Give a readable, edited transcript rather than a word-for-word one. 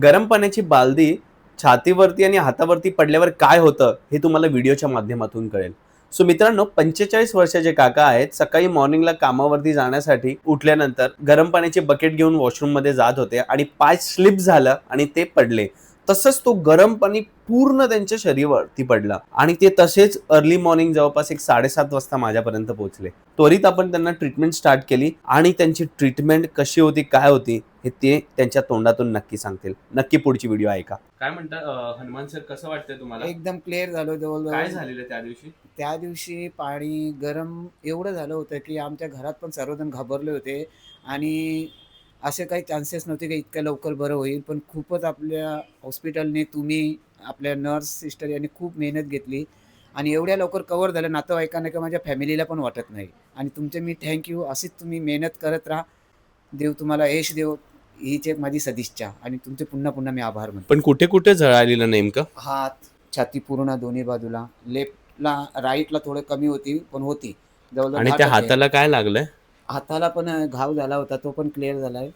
गरम पाण्याची बालदी छातीवरती आणि हातावरती पडल्यावर काय होतं हे तुम्हाला व्हिडिओच्या माध्यमातून कळेल. सो मित्रांनो, 45 वर्षाचे काका आहेत. सकाळी मॉर्निंगला कामावरती जाण्यासाठी उठल्यानंतर गरम पाण्याची बकेट घेऊन वॉशरूम मध्ये जात होते आणि पाय स्लिप झालं आणि ते पडले. तसंच तो गरम पाणी पूर्ण त्यांच्या शरीरावरती पडला आणि ते तसेच अर्ली मॉर्निंग जवळपास 7:30 वाजता माझ्यापर्यंत पोहोचले. त्वरित आपण त्यांना ट्रीटमेंट स्टार्ट केली आणि त्यांची ट्रीटमेंट कशी होती, काय होती हे ते त्यांच्या तोंडातून नक्की सांगतील. नक्की पुढची व्हिडिओ ऐका. काय म्हणता हनुमान सर, कसं वाटतंय तुम्हाला? एकदम क्लिअर झालो काय जवळजवळ. झालेलं त्या दिवशी? त्या दिवशी पाणी गरम एवढं झालं होतं, की आमच्या घरात पण सर्वजण घाबरले होते आणि असे काही चान्सेस नव्हते की इतक्या लवकर बरं होईल. पण खूपच आपल्या हॉस्पिटलने, तुम्ही, आपल्या नर्स सिस्टर यांनी खूप मेहनत घेतली आणि एवढ्या लवकर कव्हर झालं. नातेवाईकांना किंवा माझ्या फॅमिलीला पण वाटत नाही आणि तुमचे मी थँक यू. अशीच तुम्ही मेहनत करत राहा. देव तुम्हाला यश देवो, हीच एक माझी सदिच्छा आणि तुमचे पुन्हा पुन्हा मी आभार मानतो. पण कुठे कुठे जळालेलं नेमकं? हात, छाती पूर्ण दोन्ही बाजूला. लेफ्टला, राईटला थोडं कमी होती, पण होती. जवळ-जवळ आणि त्या 10% हाताला काय लागलंय? हाताला पण घाव झाला होता, तो पण क्लिअर झालाय.